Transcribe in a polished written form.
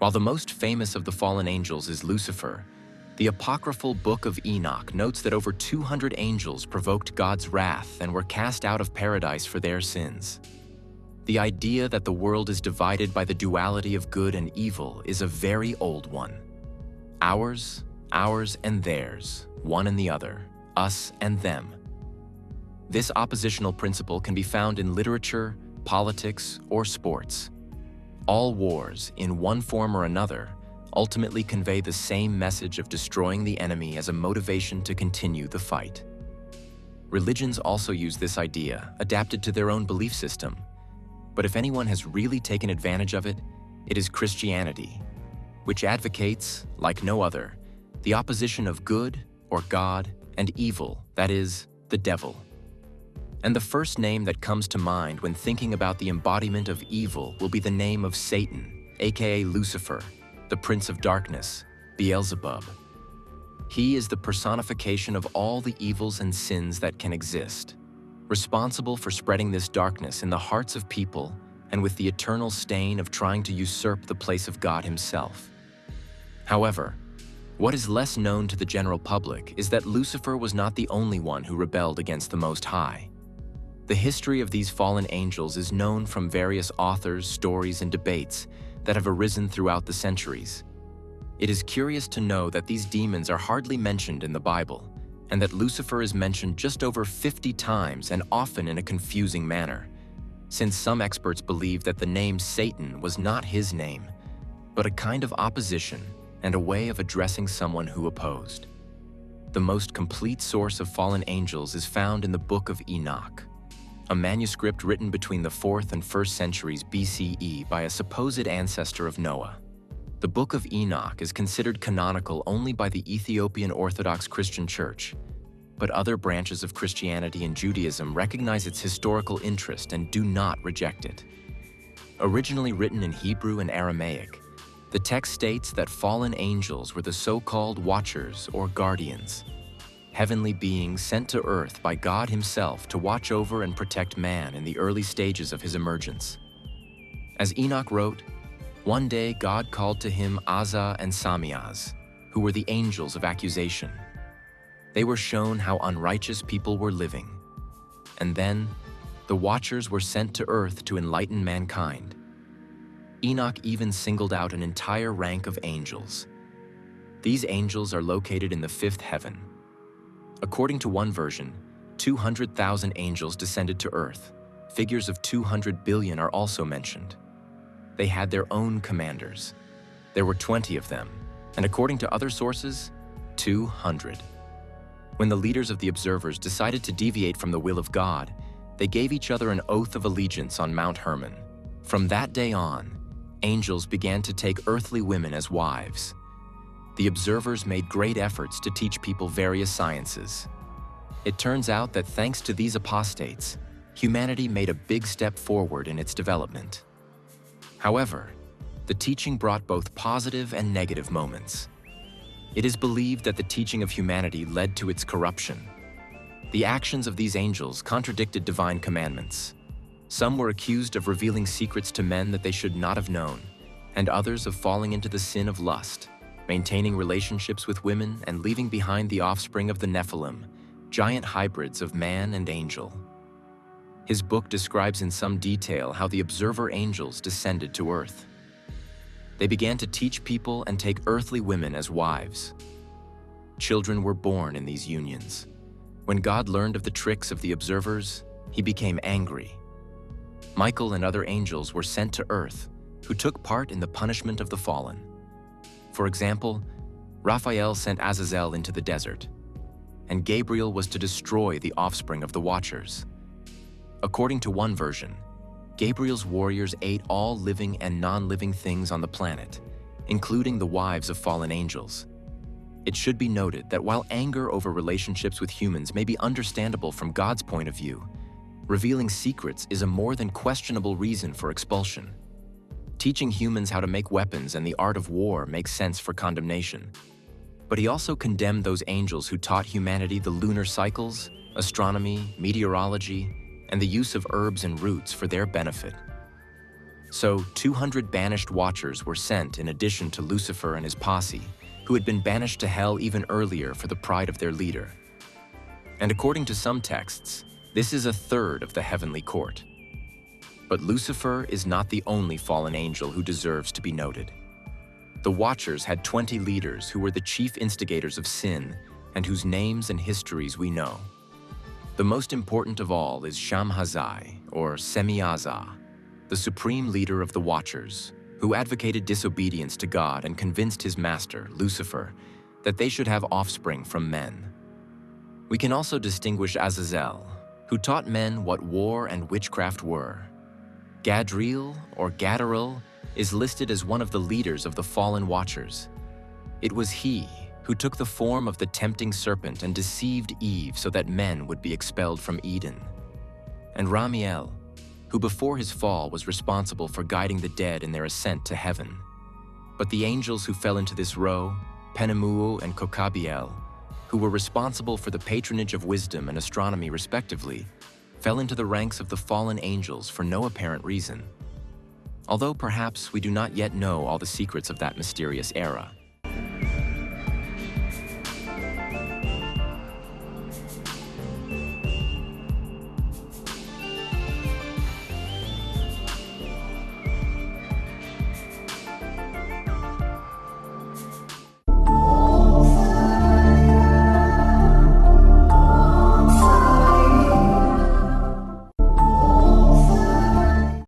While the most famous of the fallen angels is Lucifer, the apocryphal Book of Enoch notes that over 200 angels provoked God's wrath and were cast out of paradise for their sins. The idea that the world is divided by the duality of good and evil is a very old one. Ours and theirs, one and the other, us and them. This oppositional principle can be found in literature, politics, or sports. All wars, in one form or another, ultimately convey the same message of destroying the enemy as a motivation to continue the fight. Religions also use this idea, adapted to their own belief system. But if anyone has really taken advantage of it, it is Christianity, which advocates, like no other, the opposition of good, or God, and evil, that is, the devil. And the first name that comes to mind when thinking about the embodiment of evil will be the name of Satan, aka Lucifer, the Prince of Darkness, Beelzebub. He is the personification of all the evils and sins that can exist, responsible for spreading this darkness in the hearts of people and with the eternal stain of trying to usurp the place of God himself. However, what is less known to the general public is that Lucifer was not the only one who rebelled against the Most High. The history of these fallen angels is known from various authors, stories, and debates that have arisen throughout the centuries. It is curious to know that these demons are hardly mentioned in the Bible, and that Lucifer is mentioned just over 50 times and often in a confusing manner, since some experts believe that the name Satan was not his name, but a kind of opposition and a way of addressing someone who opposed. The most complete source of fallen angels is found in the Book of Enoch, a manuscript written between the 4th and 1st centuries BCE by a supposed ancestor of Noah. The Book of Enoch is considered canonical only by the Ethiopian Orthodox Christian Church, but other branches of Christianity and Judaism recognize its historical interest and do not reject it. Originally written in Hebrew and Aramaic, the text states that fallen angels were the so-called watchers or guardians, heavenly beings sent to earth by God himself to watch over and protect man in the early stages of his emergence. As Enoch wrote, one day God called to him Azza and Samiaz, who were the angels of accusation. They were shown how unrighteous people were living. And then, the watchers were sent to earth to enlighten mankind. Enoch even singled out an entire rank of angels. These angels are located in the 5th heaven. According to one version, 200,000 angels descended to earth. Figures of 200 billion are also mentioned. They had their own commanders. There were 20 of them, and according to other sources, 200. When the leaders of the observers decided to deviate from the will of God, they gave each other an oath of allegiance on Mount Hermon. From that day on, angels began to take earthly women as wives. The observers made great efforts to teach people various sciences. It turns out that thanks to these apostates, humanity made a big step forward in its development. However, the teaching brought both positive and negative moments. It is believed that the teaching of humanity led to its corruption. The actions of these angels contradicted divine commandments. Some were accused of revealing secrets to men that they should not have known, and others of falling into the sin of lust, maintaining relationships with women and leaving behind the offspring of the Nephilim, giant hybrids of man and angel. His book describes in some detail how the observer angels descended to earth. They began to teach people and take earthly women as wives. Children were born in these unions. When God learned of the tricks of the observers, he became angry. Michael and other angels were sent to earth, who took part in the punishment of the fallen. For example, Raphael sent Azazel into the desert, and Gabriel was to destroy the offspring of the Watchers. According to one version, Gabriel's warriors ate all living and non-living things on the planet, including the wives of fallen angels. It should be noted that while anger over relationships with humans may be understandable from God's point of view, revealing secrets is a more than questionable reason for expulsion. Teaching humans how to make weapons and the art of war makes sense for condemnation. But he also condemned those angels who taught humanity the lunar cycles, astronomy, meteorology, and the use of herbs and roots for their benefit. So 200 banished watchers were sent in addition to Lucifer and his posse, who had been banished to hell even earlier for the pride of their leader. And according to some texts, this is a third of the heavenly court. But Lucifer is not the only fallen angel who deserves to be noted. The Watchers had 20 leaders who were the chief instigators of sin and whose names and histories we know. The most important of all is Shamhazai, or Semiazah, the supreme leader of the Watchers, who advocated disobedience to God and convinced his master, Lucifer, that they should have offspring from men. We can also distinguish Azazel, who taught men what war and witchcraft were. Gadriel, or Gadarel, is listed as one of the leaders of the fallen Watchers. It was he who took the form of the tempting serpent and deceived Eve so that men would be expelled from Eden. And Ramiel, who before his fall was responsible for guiding the dead in their ascent to heaven. But the angels who fell into this row, Penemuel and Kokabiel, who were responsible for the patronage of wisdom and astronomy respectively, fell into the ranks of the fallen angels for no apparent reason. Although perhaps we do not yet know all the secrets of that mysterious era,